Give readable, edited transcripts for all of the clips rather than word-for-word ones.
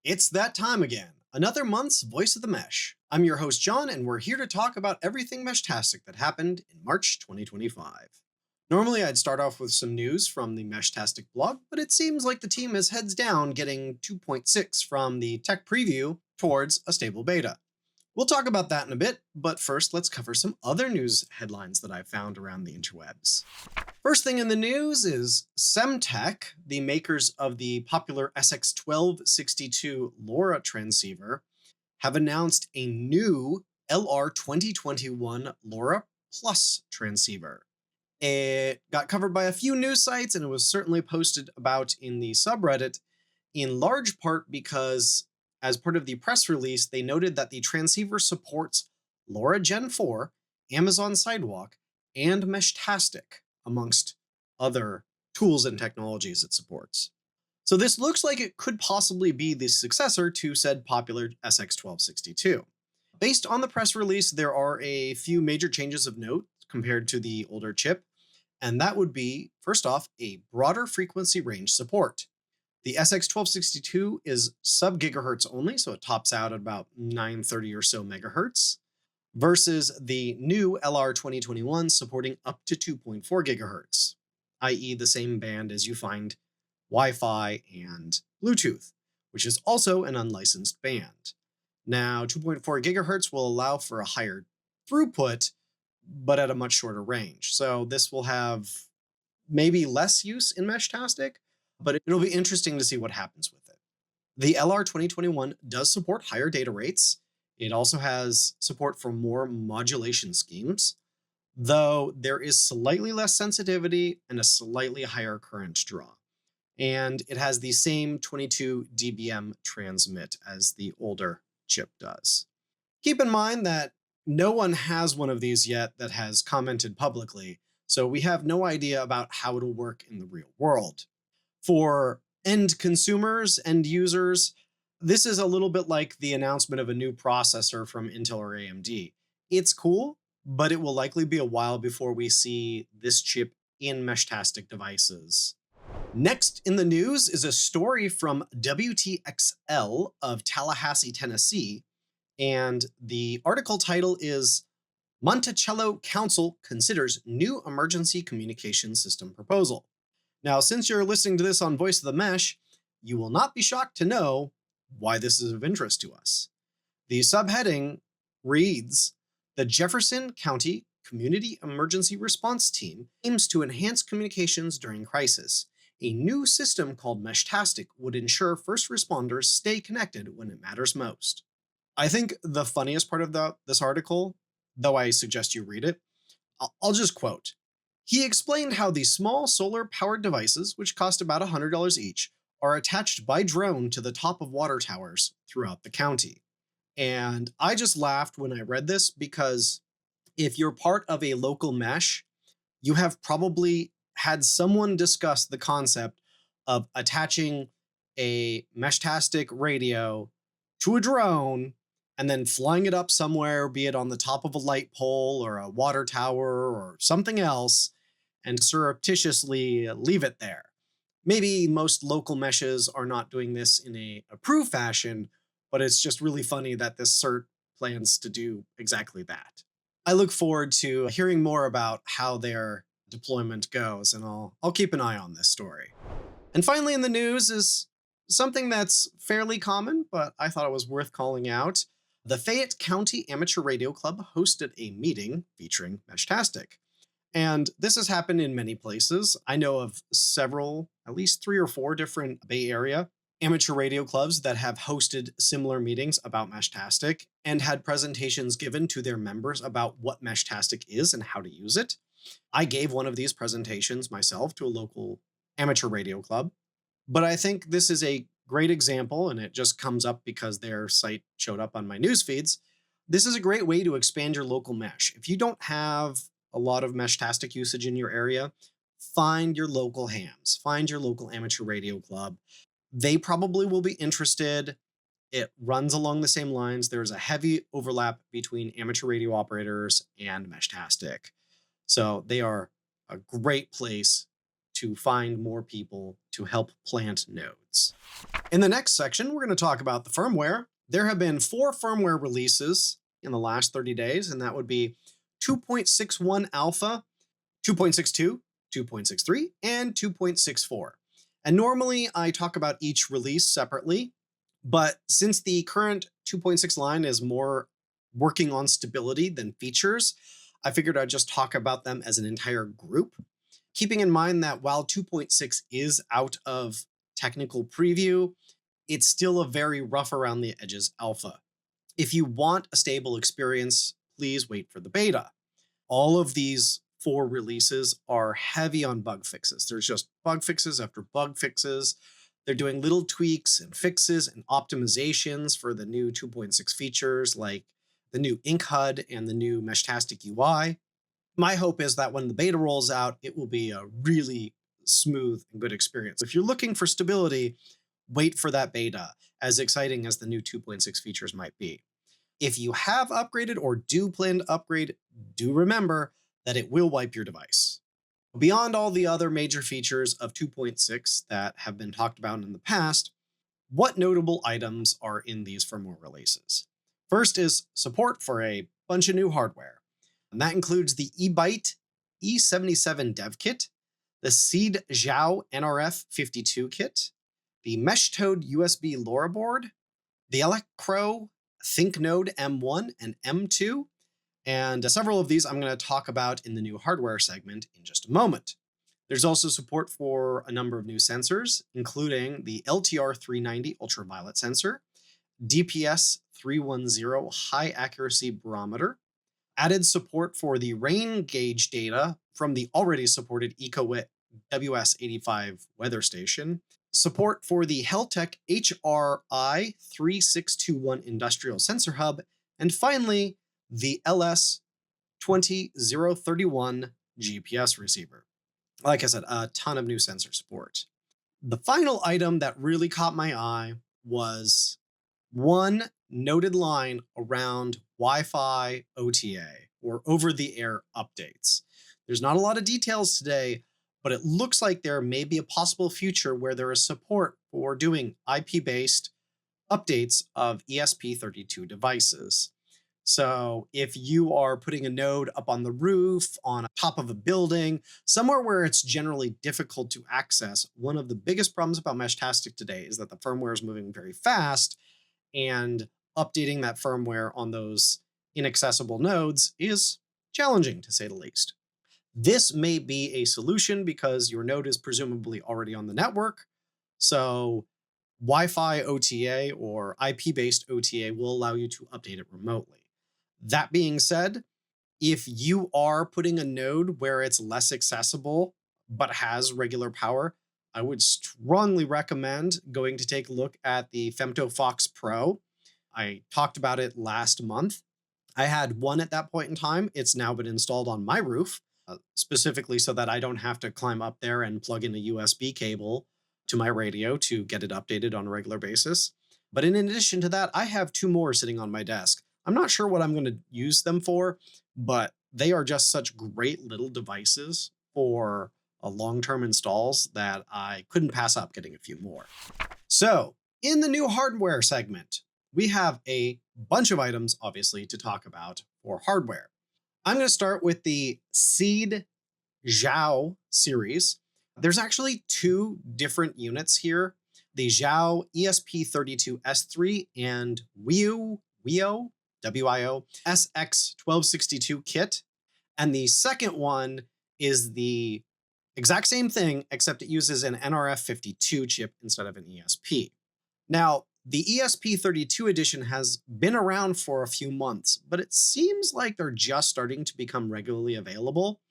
It's that time again. Another month's Voice of the Mesh. I'm your host, John, and we're here to talk about everything Meshtastic that happened in March 2025. Normally, I'd start off with some news from the Meshtastic blog, but it seems like the team is heads down getting 2.6 from the tech preview towards a stable beta. We'll talk about that in a bit, but first let's cover some other news headlines that I found around the interwebs. First thing in the news is Semtech, the makers of the popular SX1262 LoRa transceiver, have announced a new LR2021 LoRa Plus transceiver. It got covered by a few news sites and it was certainly posted about in the subreddit, in large part because, as part of the press release, they noted that the transceiver supports LoRa Gen 4, Amazon Sidewalk, and Meshtastic, amongst other tools and technologies it supports. So this looks like it could possibly be the successor to said popular SX1262. Based on the press release, there are a few major changes of note compared to the older chip, and that would be, first off, a broader frequency range support. The SX1262 is sub-gigahertz only, so it tops out at about 930 or so megahertz, versus the new LR2021 supporting up to 2.4 gigahertz, i.e. the same band as you find Wi-Fi and Bluetooth, which is also an unlicensed band. Now, 2.4 gigahertz will allow for a higher throughput, but at a much shorter range. So this will have maybe less use in Meshtastic, but it'll be interesting to see what happens with it. The LR2021 does support higher data rates. It also has support for more modulation schemes, though there is slightly less sensitivity and a slightly higher current draw. And it has the same 22 dBm transmit as the older chip does. Keep in mind that no one has one of these yet that has commented publicly, so we have no idea about how it'll work in the real world. For end consumers, end users, this is a little bit like the announcement of a new processor from Intel or AMD. It's cool, but it will likely be a while before we see this chip in Meshtastic devices. Next in the news is a story from WTXL of Tallahassee, Tennessee, and the article title is Monticello Council Considers New Emergency Communication System Proposal. Now, since you're listening to this on Voice of the Mesh, you will not be shocked to know why this is of interest to us. The subheading reads, "The Jefferson County Community Emergency Response Team aims to enhance communications during crisis. A new system called Meshtastic would ensure first responders stay connected when it matters most." I think the funniest part of this article, though I suggest you read it, I'll just quote. He explained how these small solar-powered devices, which cost about $100 each, are attached by drone to the top of water towers throughout the county. And I just laughed when I read this because if you're part of a local mesh, you have probably had someone discuss the concept of attaching a Meshtastic radio to a drone and then flying it up somewhere, be it on the top of a light pole or a water tower or something else, and surreptitiously leave it there. Maybe most local meshes are not doing this in a approved fashion, but it's just really funny that this CERT plans to do exactly that. I look forward to hearing more about how their deployment goes, and I'll keep an eye on this story. And finally in the news is something that's fairly common, but I thought it was worth calling out. The Fayette County Amateur Radio Club hosted a meeting featuring Meshtastic. And this has happened in many places. I know of several, at least 3 or 4 different Bay Area amateur radio clubs that have hosted similar meetings about Meshtastic and had presentations given to their members about what Meshtastic is and how to use it. I gave one of these presentations myself to a local amateur radio club, but I think this is a great example, and it just comes up because their site showed up on my news feeds. This is a great way to expand your local mesh. If you don't have a lot of Meshtastic usage in your area, find your local hams, find your local amateur radio club. They probably will be interested. It runs along the same lines. There's a heavy overlap between amateur radio operators and Meshtastic. So they are a great place to find more people to help plant nodes. In the next section, we're going to talk about the firmware. There have been 4 firmware releases in the last 30 days, and that would be 2.61 alpha, 2.62, 2.63, and 2.64. And normally I talk about each release separately, but since the current 2.6 line is more working on stability than features, I figured I'd just talk about them as an entire group. Keeping in mind that while 2.6 is out of technical preview, it's still a very rough around the edges alpha. If you want a stable experience, please wait for the beta. All of these 4 releases are heavy on bug fixes. There's just bug fixes after bug fixes. They're doing little tweaks and fixes and optimizations for the new 2.6 features like the new Ink HUD and the new Meshtastic UI. My hope is that when the beta rolls out, it will be a really smooth and good experience. If you're looking for stability, wait for that beta, as exciting as the new 2.6 features might be. If you have upgraded or do plan to upgrade, do remember that it will wipe your device. Beyond all the other major features of 2.6 that have been talked about in the past, what notable items are in these firmware releases? First is support for a bunch of new hardware, and that includes the eByte E77 dev kit, the Seeed XIAO NRF52 kit, the Meshtoad USB LoRa board, the Electro ThinkNode M1 and M2, and several of these I'm going to talk about in the new hardware segment in just a moment. There's also support for a number of new sensors, including the LTR390 ultraviolet sensor, DPS 310 high accuracy barometer, added support for the rain gauge data from the already supported EcoWit WS85 weather station, support for the Heltec HRI3621 industrial sensor hub, and finally, the LS20031 GPS receiver. Like I said, a ton of new sensor support. The final item that really caught my eye was one noted line around Wi-Fi OTA, or over-the-air updates. There's not a lot of details today, but it looks like there may be a possible future where there is support for doing IP-based updates of ESP32 devices. So if you are putting a node up on the roof, on top of a building, somewhere where it's generally difficult to access, one of the biggest problems about Meshtastic today is that the firmware is moving very fast, and updating that firmware on those inaccessible nodes is challenging, to say the least. This may be a solution because your node is presumably already on the network, so Wi-Fi OTA or IP-based OTA will allow you to update it remotely. That being said, if you are putting a node where it's less accessible but has regular power, I would strongly recommend going to take a look at the FemtoFox Pro. I talked about it last month. I had one at that point in time. It's now been installed on my roof, specifically so that I don't have to climb up there and plug in a USB cable to my radio to get it updated on a regular basis. But in addition to that, I have 2 more sitting on my desk. I'm not sure what I'm going to use them for, but they are just such great little devices for long-term installs that I couldn't pass up getting a few more. So in the new hardware segment, we have a bunch of items, obviously, to talk about for hardware. I'm going to start with the Seeed XIAO series. There's actually 2 different units here, the XIAO ESP32S3 and WIO SX1262 kit. And the second one is the exact same thing, except it uses an NRF52 chip instead of an ESP. Now, the ESP32 edition has been around for a few months, but it seems like they're just starting to become regularly available,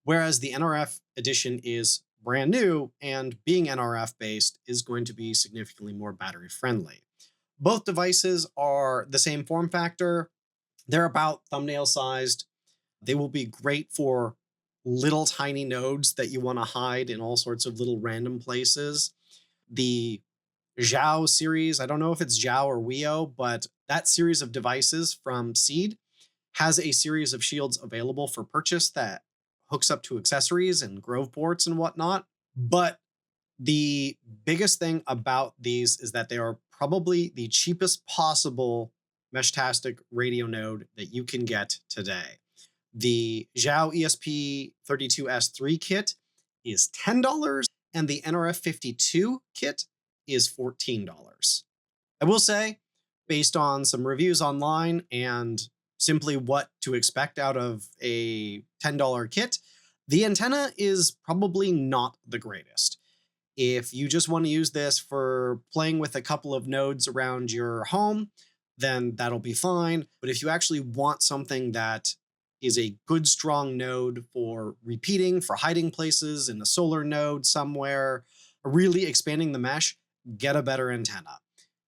whereas the NRF edition is brand new, and being NRF based is going to be significantly more battery friendly. Both devices are the same form factor. They're about thumbnail sized. They will be great for little tiny nodes that you want to hide in all sorts of little random places. The XIAO series, I don't know if it's XIAO or WIO, but that series of devices from Seeed has a series of shields available for purchase that hooks up to accessories and Grove ports and whatnot. But the biggest thing about these is that they are probably the cheapest possible Meshtastic radio node that you can get today. The XIAO ESP32S3 kit is $10 and the NRF52 kit is $14. I will say, based on some reviews online and simply what to expect out of a $10 kit, the antenna is probably not the greatest. If you just want to use this for playing with a couple of nodes around your home, then that'll be fine. But if you actually want something that is a good, strong node for repeating, for hiding places in a solar node somewhere, really expanding the mesh, get a better antenna.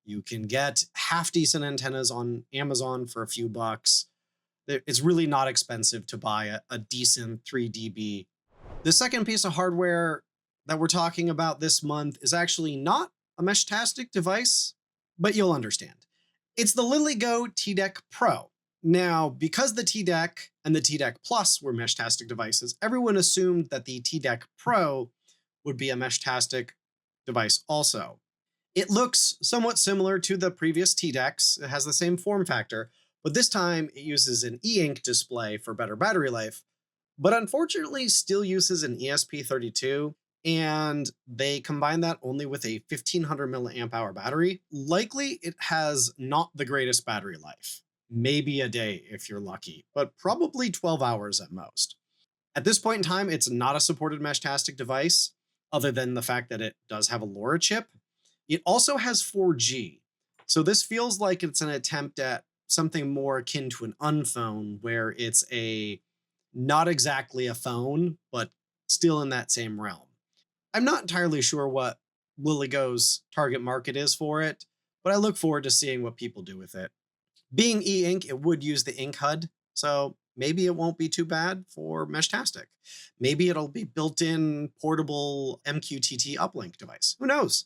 You can get half decent antennas on Amazon for a few bucks. It's really not expensive to buy a decent 3 dB. The second piece of hardware that we're talking about this month is actually not a Meshtastic device, but you'll understand. It's the LilyGo T-Deck Pro. Now, because the T-Deck and the T-Deck Plus were Meshtastic devices, everyone assumed that the T-Deck Pro would be a Meshtastic device also. It looks somewhat similar to the previous T-Decks. It has the same form factor, but this time it uses an e-ink display for better battery life, but unfortunately still uses an ESP32, and they combine that only with a 1500 milliamp hour battery. Likely it has not the greatest battery life. Maybe a day if you're lucky, but probably 12 hours at most. At this point in time, it's not a supported Meshtastic device, other than the fact that it does have a LoRa chip. It also has 4G. So this feels like it's an attempt at something more akin to an unphone, where it's not exactly a phone, but still in that same realm. I'm not entirely sure what LilyGo's target market is for it, but I look forward to seeing what people do with it. Being e-ink, it would use the ink HUD, so maybe it won't be too bad for Meshtastic. Maybe it'll be built-in portable MQTT uplink device. Who knows?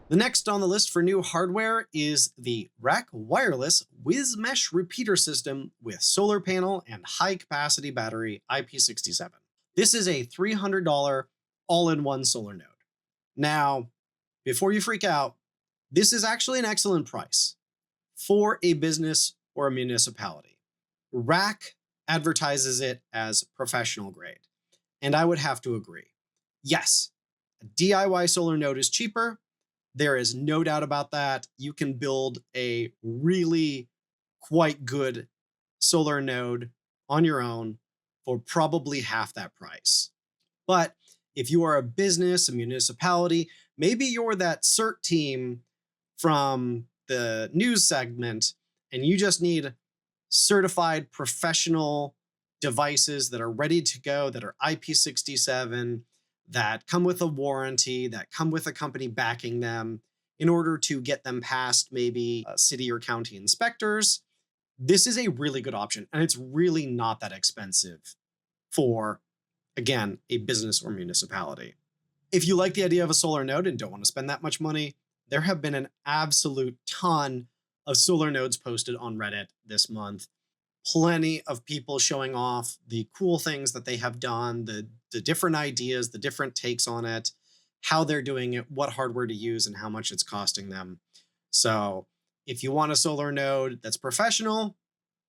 The next on the list for new hardware is the Rack Wireless WizMesh repeater system with solar panel and high-capacity battery IP67. This is a $300 all-in-one solar node. Now, before you freak out, this is actually an excellent price for a business or a municipality. Rack advertises it as professional grade, and I would have to agree. Yes, a DIY solar node is cheaper. There is no doubt about that. You can build a really quite good solar node on your own for probably half that price. But if you are a business, a municipality, maybe you're that CERT team from the news segment, and you just need certified professional devices that are ready to go, that are IP67, that come with a warranty, that come with a company backing them in order to get them past maybe city or county inspectors. This is a really good option, and it's really not that expensive for, again, a business or municipality. If you like the idea of a solar node and don't want to spend that much money, there have been an absolute ton of solar nodes posted on Reddit this month. Plenty of people showing off the cool things that they have done, the different ideas, the different takes on it, how they're doing it, what hardware to use, and how much it's costing them. So if you want a solar node that's professional,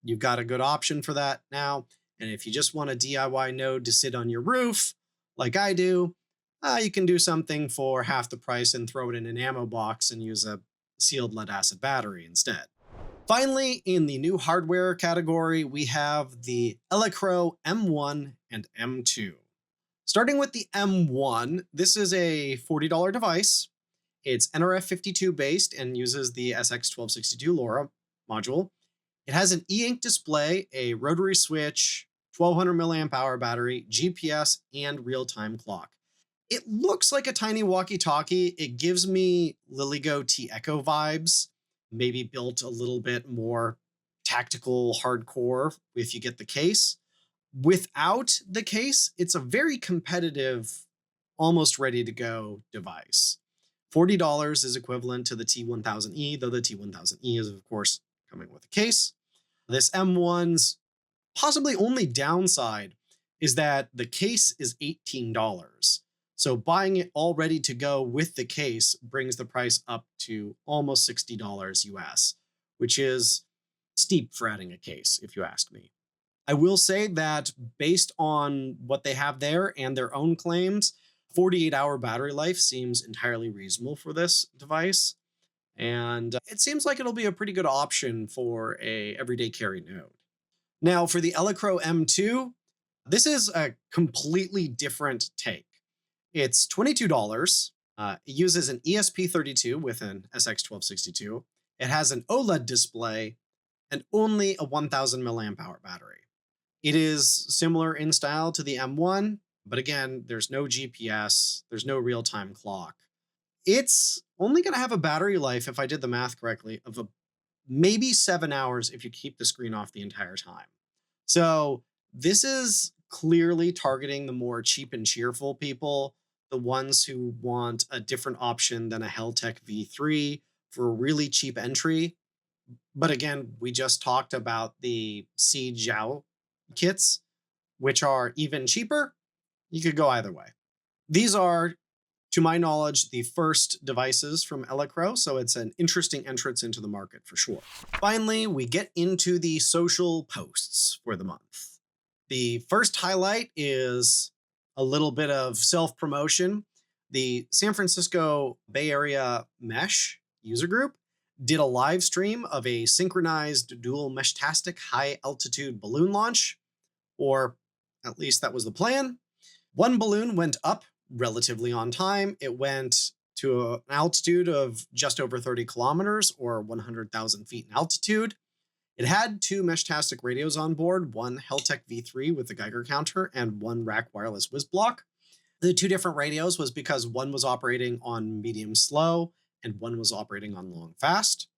you've got a good option for that now. And if you just want a DIY node to sit on your roof, like I do, you can do something for half the price and throw it in an ammo box and use a sealed lead acid battery instead. Finally, in the new hardware category, we have the Elecro M1 and M2. Starting with the M1, this is a $40 device. It's NRF52 based and uses the SX1262 LoRa module. It has an e-ink display, a rotary switch, 1200 milliamp hour battery, GPS, and real-time clock. It looks like a tiny walkie-talkie. It gives me LilyGo XIAO vibes, maybe built a little bit more tactical, hardcore if you get the case. Without the case, it's a very competitive, almost ready to go device. $40 is equivalent to the T1000E, though the T1000E is, of course, coming with a case. This M1's possibly only downside is that the case is $18. So buying it all ready to go with the case brings the price up to almost $60 US, which is steep for adding a case, if you ask me. I will say that based on what they have there and their own claims, 48-hour battery life seems entirely reasonable for this device. And it seems like it'll be a pretty good option for a everyday carry node. Now for the Elecro M2, this is a completely different take. It's $22. It uses an ESP32 with an SX1262. It has an OLED display and only a 1000 milliamp hour battery. It is similar in style to the M1, but again, there's no GPS, there's no real-time clock. It's only going to have a battery life, if I did the math correctly, of maybe 7 hours if you keep the screen off the entire time. So this is clearly targeting the more cheap and cheerful people, the ones who want a different option than a Heltec V3 for a really cheap entry. But again, we just talked about the Seeed XIAO kits, which are even cheaper. You could go either way. These are, to my knowledge, the first devices from Elecro, so it's an interesting entrance into the market for sure. Finally, we get into the social posts for the month. The first highlight is a little bit of self-promotion. The San Francisco Bay Area Mesh user group did a live stream of a synchronized dual Meshtastic high altitude balloon launch, or at least that was the plan. One balloon went up relatively on time. It went to an altitude of just over 30 kilometers or 100,000 feet in altitude. It had two Meshtastic radios on board, one Heltec V3 with a Geiger counter and one rack wireless whiz block. The two different radios was because one was operating on medium slow and one was operating on long fast.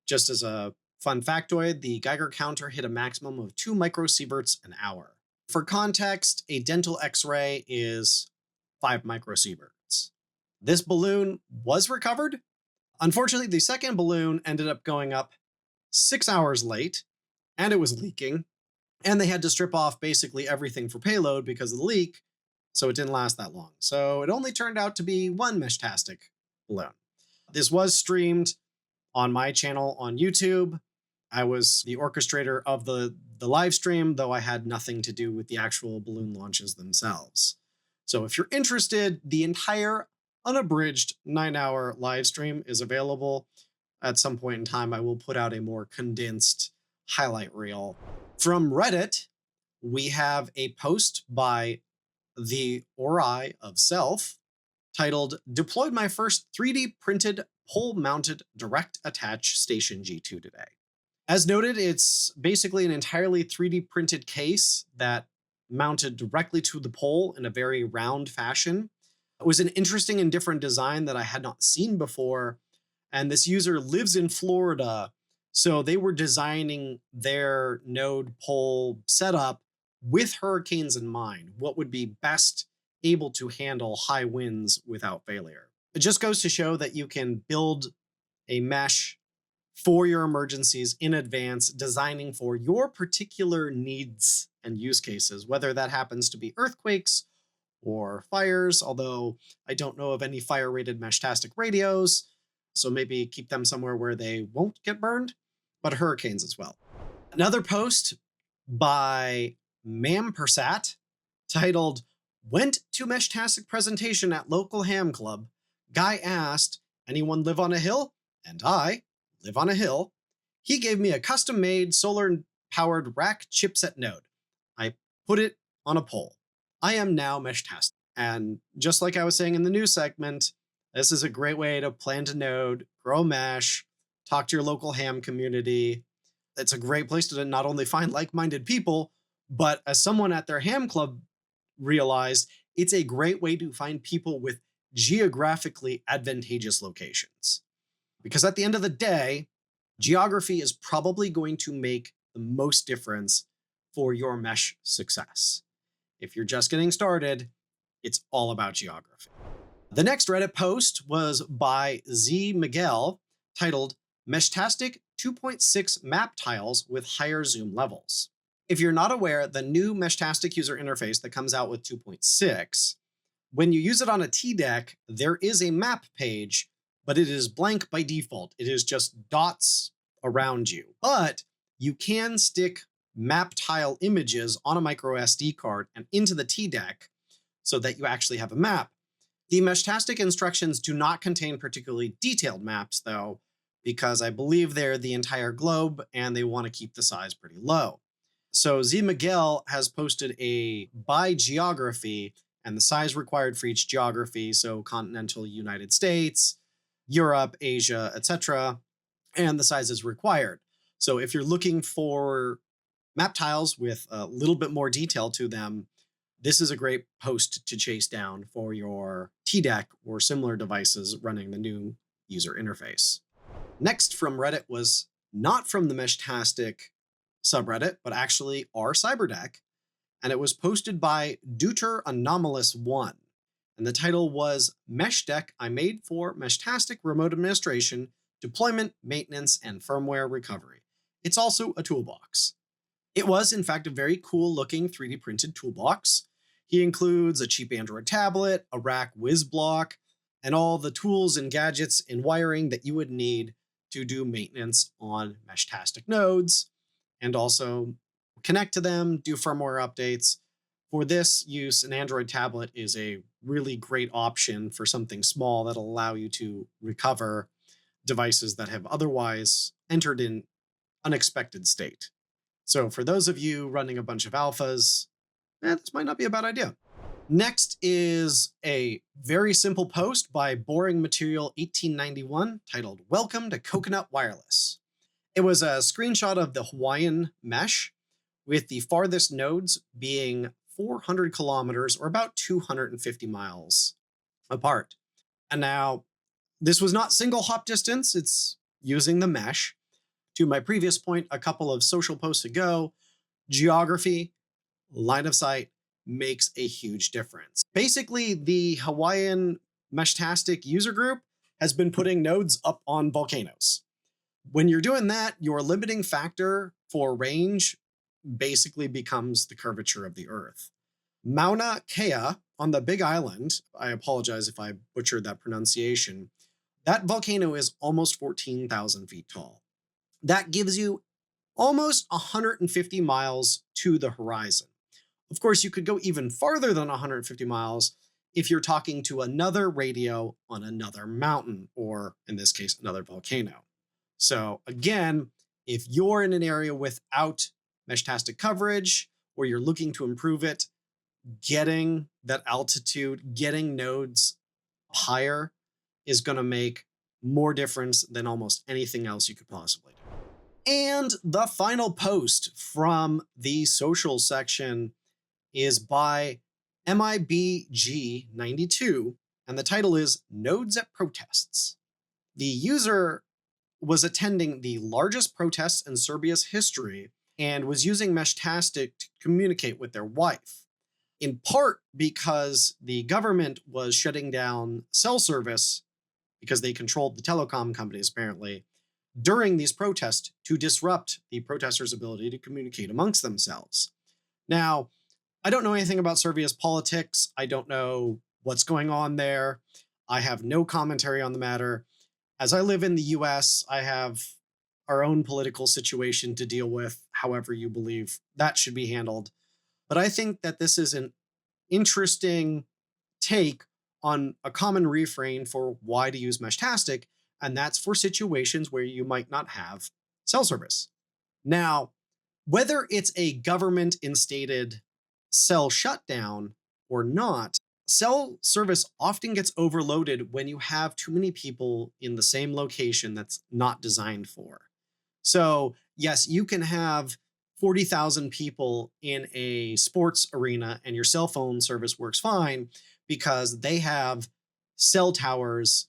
Just as a fun factoid, the Geiger counter hit a maximum of 2 microsieverts an hour. For context, a dental X-ray is 5 microsieverts. This balloon was recovered. Unfortunately, the second balloon ended up going up 6 hours late, and it was leaking, and they had to strip off basically everything for payload because of the leak, so it didn't last that long. So it only turned out to be one Meshtastic balloon. This was streamed on my channel on YouTube. I was the orchestrator of the live stream, though I had nothing to do with the actual balloon launches themselves. So if you're interested, the entire unabridged 9-hour live stream is available. At some point in time, I will put out a more condensed highlight reel. From Reddit, we have a post by the Ori of Self titled, "Deployed my first 3D printed pole-mounted direct attach station G2 today." As noted, it's basically an entirely 3D printed case that mounted directly to the pole in a very round fashion. It was an interesting and different design that I had not seen before, and this user lives in Florida, so they were designing their node pole setup with hurricanes in mind, what would be best able to handle high winds without failure. It just goes to show that you can build a mesh for your emergencies in advance, designing for your particular needs and use cases, whether that happens to be earthquakes or fires, although I don't know of any fire-rated Meshtastic radios, so maybe keep them somewhere where they won't get burned, but hurricanes as well. Another post by Mampersat titled, "Went to Meshtastic presentation at local ham club. Guy asked, 'Anyone live on a hill?' And I live on a hill. He gave me a custom-made solar-powered rack chipset node. I put it on a pole. I am now Meshtastic." And just like I was saying in the news segment, this is a great way to plant a node, grow mesh, talk to your local ham community. It's a great place to not only find like-minded people, but as someone at their ham club realized, it's a great way to find people with geographically advantageous locations. Because at the end of the day, geography is probably going to make the most difference for your mesh success. If you're just getting started, it's all about geography. The next Reddit post was by Z Miguel titled, "Meshtastic 2.6 map tiles with higher zoom levels." If you're not aware, the new Meshtastic user interface that comes out with 2.6 When you use it on a TDEC, there is a map page, but it is blank by default. It is just dots around you. But you can stick map tile images on a micro SD card and into the TDEC so that you actually have a map. The Meshtastic instructions do not contain particularly detailed maps, though, because I believe they're the entire globe and they want to keep the size pretty low. So Z Miguel has posted a by geography and the size required for each geography, so continental United States, Europe, Asia, etc., and the sizes required. So if you're looking for map tiles with a little bit more detail to them, this is a great post to chase down for your TDEC or similar devices running the new user interface. Next from Reddit was not from the Meshtastic subreddit, but actually our CyberDeck, and it was posted by Deuter Anomalous 1. And the title was Mesh Deck I Made for Meshtastic Remote Administration, Deployment, Maintenance, and Firmware Recovery. It's also a toolbox. It was, in fact, a very cool looking 3D printed toolbox. He includes a cheap Android tablet, a rack whiz block, and all the tools and gadgets and wiring that you would need to do maintenance on Meshtastic nodes, and also connect to them, do firmware updates. For this use, an Android tablet is a really great option for something small that'll allow you to recover devices that have otherwise entered in unexpected state. So for those of you running a bunch of alphas, this might not be a bad idea. Next is a very simple post by Boring Material 1891 titled Welcome to Coconut Wireless. It was a screenshot of the Hawaiian mesh, with the farthest nodes being 400 kilometers or about 250 miles apart. And now, this was not single hop distance, it's using the mesh. To my previous point a couple of social posts ago, geography, line of sight makes a huge difference. Basically, the Hawaiian Meshtastic user group has been putting nodes up on volcanoes. When you're doing that, your limiting factor for range basically becomes the curvature of the Earth. Mauna Kea on the Big Island, I apologize if I butchered that pronunciation, that volcano is almost 14,000 feet tall. That gives you almost 150 miles to the horizon. Of course, you could go even farther than 150 miles if you're talking to another radio on another mountain, or in this case, another volcano. So again, if you're in an area without Meshtastic coverage, or you're looking to improve it, getting that altitude, getting nodes higher is going to make more difference than almost anything else you could possibly do. And the final post from the social section is by MIBG92, and the title is Nodes at Protests. The user was attending the largest protests in Serbia's history and was using Meshtastic to communicate with their wife, in part because the government was shutting down cell service because they controlled the telecom companies, apparently, during these protests to disrupt the protesters' ability to communicate amongst themselves. Now, I don't know anything about Serbia's politics. I don't know what's going on there. I have no commentary on the matter. As I live in the US, I have our own political situation to deal with, however you believe that should be handled. But I think that this is an interesting take on a common refrain for why to use Meshtastic, and that's for situations where you might not have cell service. Now, whether it's a government instated cell shutdown or not, cell service often gets overloaded when you have too many people in the same location that's not designed for. So yes, you can have 40,000 people in a sports arena and your cell phone service works fine because they have cell towers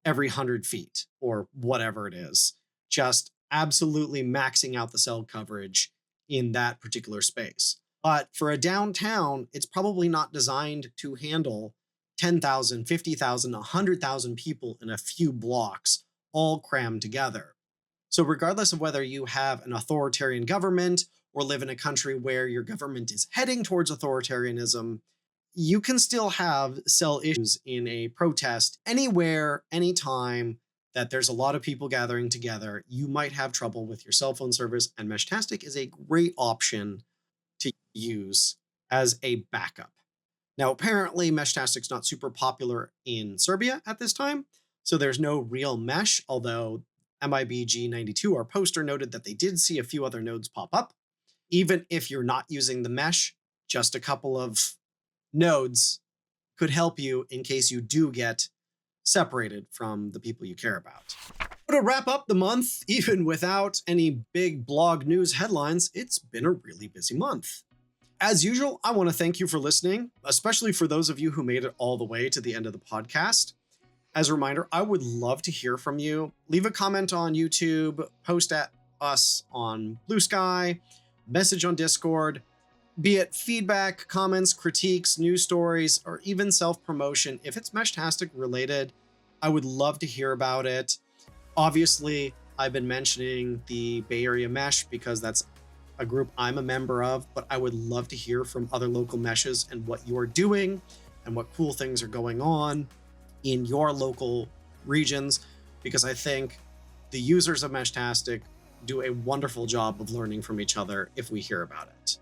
every 100 feet or whatever it is, just absolutely maxing out the cell coverage in that particular space. But for a downtown, it's probably not designed to handle 10,000, 50,000, 100,000 people in a few blocks all crammed together. So regardless of whether you have an authoritarian government or live in a country where your government is heading towards authoritarianism, you can still have cell issues in a protest anywhere, anytime that there's a lot of people gathering together. You might have trouble with your cell phone service, and Meshtastic is a great option to use as a backup. Now, apparently, Meshtastic's not super popular in Serbia at this time, so there's no real mesh, although MIBG92, our poster, noted that they did see a few other nodes pop up. Even if you're not using the mesh, just a couple of nodes could help you in case you do get separated from the people you care about. To wrap up the month, even without any big blog news headlines, it's been a really busy month. As usual, I want to thank you for listening, especially for those of you who made it all the way to the end of the podcast. As a reminder, I would love to hear from you. Leave a comment on YouTube, post at us on Blue Sky, message on Discord, be it feedback, comments, critiques, news stories, or even self-promotion. If it's Meshtastic related, I would love to hear about it. Obviously, I've been mentioning the Bay Area Mesh because that's a group I'm a member of, but I would love to hear from other local meshes and what you're doing and what cool things are going on in your local regions, because I think the users of Meshtastic do a wonderful job of learning from each other if we hear about it.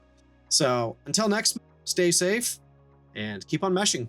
So until next, stay safe and keep on meshing.